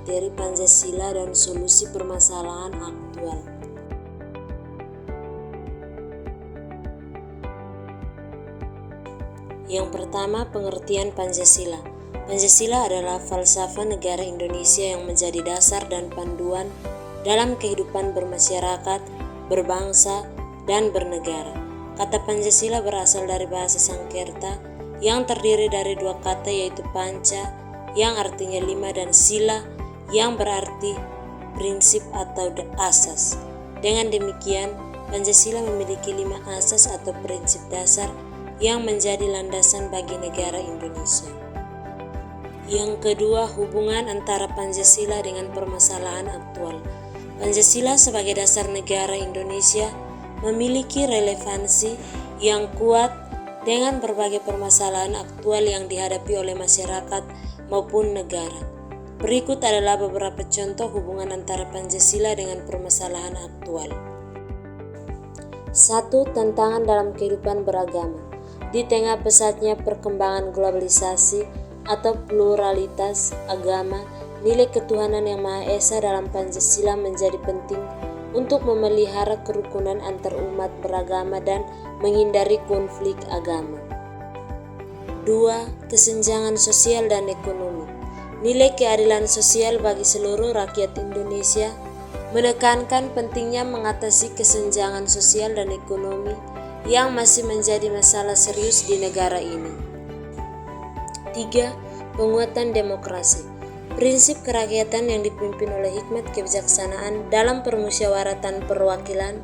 materi Pancasila dan solusi permasalahan aktual. Yang pertama, pengertian Pancasila. Pancasila adalah falsafah negara Indonesia yang menjadi dasar dan panduan dalam kehidupan bermasyarakat, berbangsa, dan bernegara. Kata Pancasila berasal dari bahasa Sanskerta yang terdiri dari dua kata, yaitu panca yang artinya 5 dan sila yang berarti prinsip atau asas. Dengan demikian, Pancasila memiliki 5 asas atau prinsip dasar yang menjadi landasan bagi negara Indonesia. Yang kedua, hubungan antara Pancasila dengan permasalahan aktual. Pancasila sebagai dasar negara Indonesia memiliki relevansi yang kuat dengan berbagai permasalahan aktual yang dihadapi oleh masyarakat maupun negara. Berikut adalah beberapa contoh hubungan antara Pancasila dengan permasalahan aktual. 1. Tantangan dalam kehidupan beragama. Di tengah pesatnya perkembangan globalisasi atau pluralitas agama, nilai ketuhanan yang Maha Esa dalam Pancasila menjadi penting untuk memelihara kerukunan antar umat beragama dan menghindari konflik agama. 2. Kesenjangan sosial dan ekonomi. Nilai keadilan sosial bagi seluruh rakyat Indonesia menekankan pentingnya mengatasi kesenjangan sosial dan ekonomi yang masih menjadi masalah serius di negara ini. 3. Penguatan demokrasi. Prinsip kerakyatan yang dipimpin oleh hikmat kebijaksanaan dalam permusyawaratan perwakilan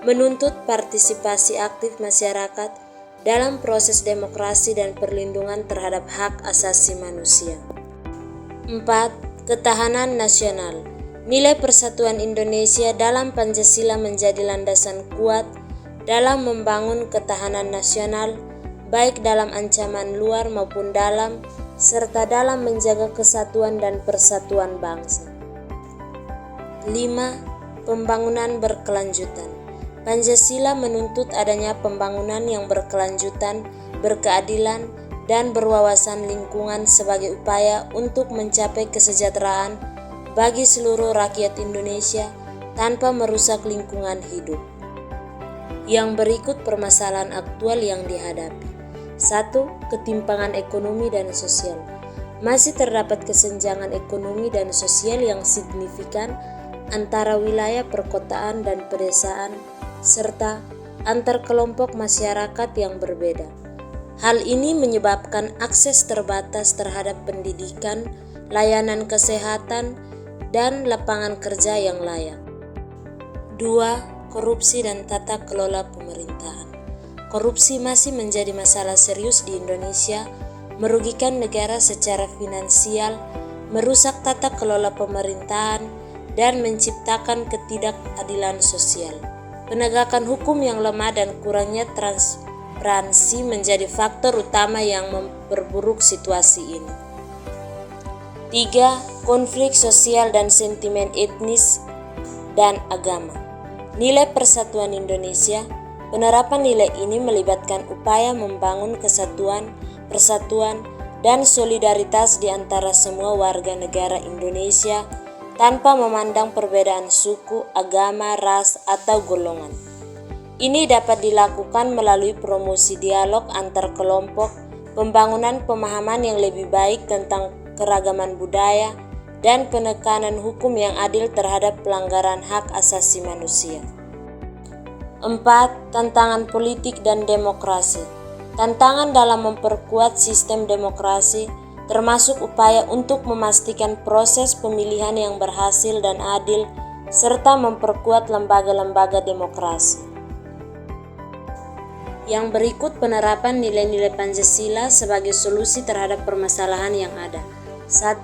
menuntut partisipasi aktif masyarakat dalam proses demokrasi dan perlindungan terhadap hak asasi manusia. 4. Ketahanan nasional. Nilai persatuan Indonesia dalam Pancasila menjadi landasan kuat dalam membangun ketahanan nasional, baik dalam ancaman luar maupun dalam, serta dalam menjaga kesatuan dan persatuan bangsa. 5. Pembangunan berkelanjutan. Pancasila menuntut adanya pembangunan yang berkelanjutan, berkeadilan, dan berwawasan lingkungan sebagai upaya untuk mencapai kesejahteraan bagi seluruh rakyat Indonesia tanpa merusak lingkungan hidup. Yang berikut permasalahan aktual yang dihadapi. 1. Ketimpangan ekonomi dan sosial. Masih terdapat kesenjangan ekonomi dan sosial yang signifikan antara wilayah perkotaan dan pedesaan, serta antar kelompok masyarakat yang berbeda. Hal ini menyebabkan akses terbatas terhadap pendidikan, layanan kesehatan, dan lapangan kerja yang layak. 2. Korupsi dan tata kelola pemerintahan. Korupsi masih menjadi masalah serius di Indonesia, merugikan negara secara finansial, merusak tata kelola pemerintahan, dan menciptakan ketidakadilan sosial. Penegakan hukum yang lemah dan kurangnya transparansi menjadi faktor utama yang memperburuk situasi ini. 3. Konflik sosial dan sentimen etnis dan agama. Nilai persatuan Indonesia. Penerapan nilai ini melibatkan upaya membangun kesatuan, persatuan, dan solidaritas di antara semua warga negara Indonesia tanpa memandang perbedaan suku, agama, ras, atau golongan. Ini dapat dilakukan melalui promosi dialog antar kelompok, pembangunan pemahaman yang lebih baik tentang keragaman budaya, dan penekanan hukum yang adil terhadap pelanggaran hak asasi manusia. 4. Tantangan politik dan demokrasi. Tantangan dalam memperkuat sistem demokrasi termasuk upaya untuk memastikan proses pemilihan yang berhasil dan adil serta memperkuat lembaga-lembaga demokrasi. Yang berikut penerapan nilai-nilai Pancasila sebagai solusi terhadap permasalahan yang ada. 1.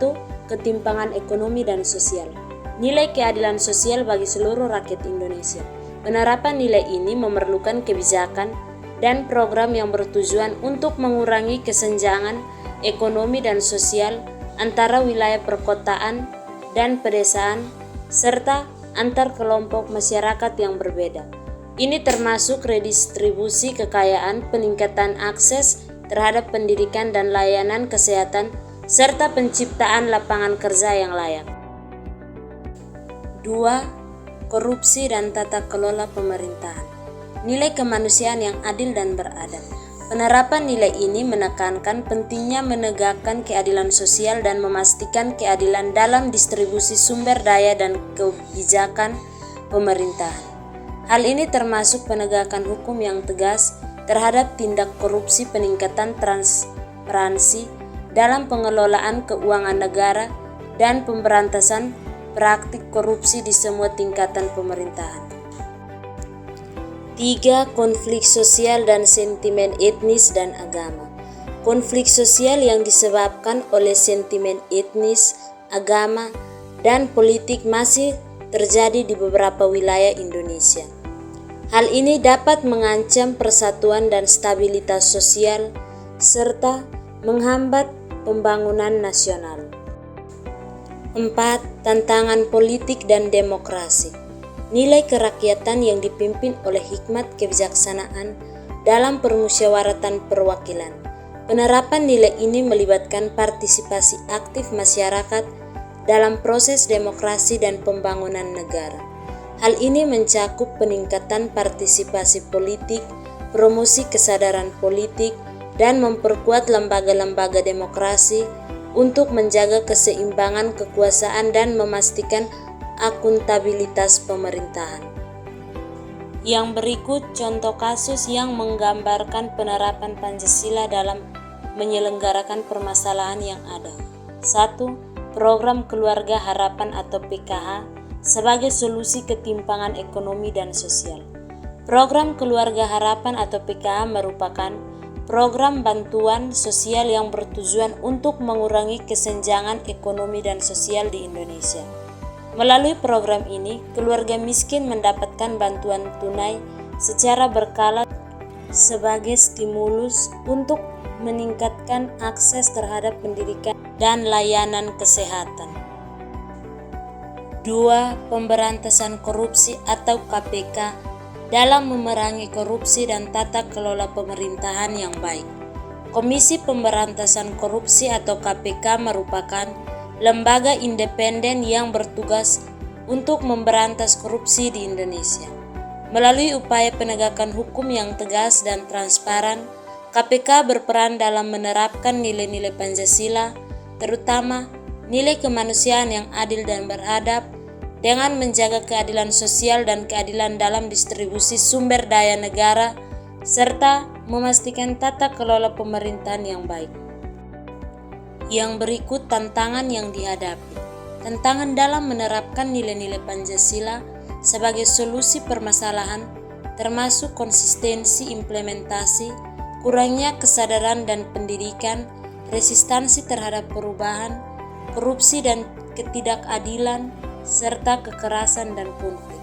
Ketimpangan ekonomi dan sosial. Nilai keadilan sosial bagi seluruh rakyat Indonesia. Penerapan nilai ini memerlukan kebijakan dan program yang bertujuan untuk mengurangi kesenjangan ekonomi dan sosial antara wilayah perkotaan dan pedesaan, serta antar kelompok masyarakat yang berbeda. Ini termasuk redistribusi kekayaan, peningkatan akses terhadap pendidikan dan layanan kesehatan, serta penciptaan lapangan kerja yang layak. 2. Korupsi dan tata kelola pemerintahan. Nilai kemanusiaan yang adil dan beradab. Penerapan nilai ini menekankan pentingnya menegakkan keadilan sosial dan memastikan keadilan dalam distribusi sumber daya dan kebijakan pemerintahan. Hal ini termasuk penegakan hukum yang tegas terhadap tindak korupsi, peningkatan transparansi dalam pengelolaan keuangan negara, dan pemberantasan praktik korupsi di semua tingkatan pemerintahan. 3. Konflik sosial dan sentimen etnis dan agama. Konflik sosial yang disebabkan oleh sentimen etnis, agama, dan politik masih terjadi di beberapa wilayah Indonesia. Hal ini dapat mengancam persatuan dan stabilitas sosial serta menghambat pembangunan nasional. 4. Tantangan politik dan demokrasi. Nilai kerakyatan yang dipimpin oleh hikmat kebijaksanaan dalam permusyawaratan perwakilan. Penerapan nilai ini melibatkan partisipasi aktif masyarakat dalam proses demokrasi dan pembangunan negara. Hal ini mencakup peningkatan partisipasi politik, promosi kesadaran politik, dan memperkuat lembaga-lembaga demokrasi untuk menjaga keseimbangan kekuasaan dan memastikan akuntabilitas pemerintahan. Yang berikut contoh kasus yang menggambarkan penerapan Pancasila dalam menyelenggarakan permasalahan yang ada. 1. Program Keluarga Harapan atau PKH sebagai solusi ketimpangan ekonomi dan sosial. Program Keluarga Harapan atau PKH merupakan program bantuan sosial yang bertujuan untuk mengurangi kesenjangan ekonomi dan sosial di Indonesia. Melalui program ini, keluarga miskin mendapatkan bantuan tunai secara berkala sebagai stimulus untuk meningkatkan akses terhadap pendidikan dan layanan kesehatan. 2. Pemberantasan korupsi atau KPK dalam memerangi korupsi dan tata kelola pemerintahan yang baik. Komisi Pemberantasan Korupsi atau KPK merupakan lembaga independen yang bertugas untuk memberantas korupsi di Indonesia. Melalui upaya penegakan hukum yang tegas dan transparan, KPK berperan dalam menerapkan nilai-nilai Pancasila, terutama nilai kemanusiaan yang adil dan beradab, dengan menjaga keadilan sosial dan keadilan dalam distribusi sumber daya negara, serta memastikan tata kelola pemerintahan yang baik. Yang berikut tantangan yang dihadapi. Tantangan dalam menerapkan nilai-nilai Pancasila sebagai solusi permasalahan termasuk konsistensi implementasi, kurangnya kesadaran dan pendidikan, resistansi terhadap perubahan, korupsi dan ketidakadilan, serta kekerasan dan konflik.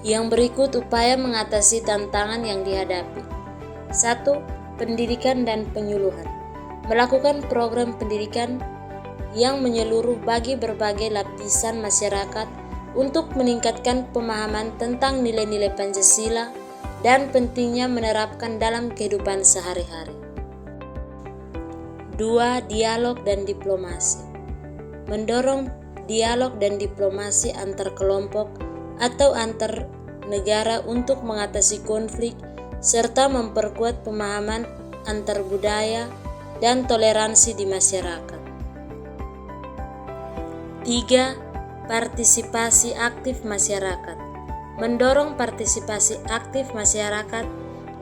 Yang berikut upaya mengatasi tantangan yang dihadapi. 1. Pendidikan dan penyuluhan. Melakukan program pendidikan yang menyeluruh bagi berbagai lapisan masyarakat untuk meningkatkan pemahaman tentang nilai-nilai Pancasila dan pentingnya menerapkan dalam kehidupan sehari-hari. 2. Dialog dan diplomasi. Mendorong dialog dan diplomasi antar kelompok atau antar negara untuk mengatasi konflik serta memperkuat pemahaman antar budaya dan toleransi di masyarakat. 3. Partisipasi aktif masyarakat. Mendorong partisipasi aktif masyarakat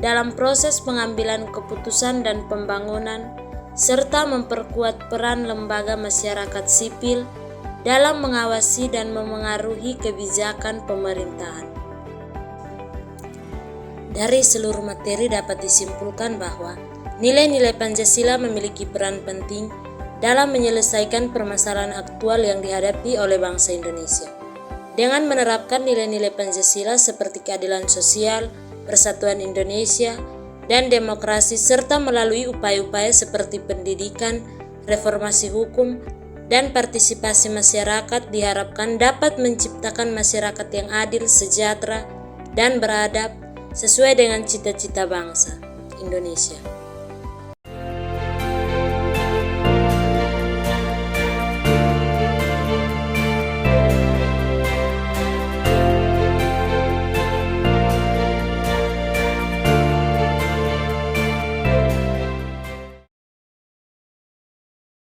dalam proses pengambilan keputusan dan pembangunan, serta memperkuat peran lembaga masyarakat sipil dalam mengawasi dan memengaruhi kebijakan pemerintahan. Dari seluruh materi dapat disimpulkan bahwa nilai-nilai Pancasila memiliki peran penting dalam menyelesaikan permasalahan aktual yang dihadapi oleh bangsa Indonesia. Dengan menerapkan nilai-nilai Pancasila seperti keadilan sosial, persatuan Indonesia, dan demokrasi, serta melalui upaya-upaya seperti pendidikan, reformasi hukum, dan partisipasi masyarakat diharapkan dapat menciptakan masyarakat yang adil, sejahtera, dan beradab sesuai dengan cita-cita bangsa Indonesia.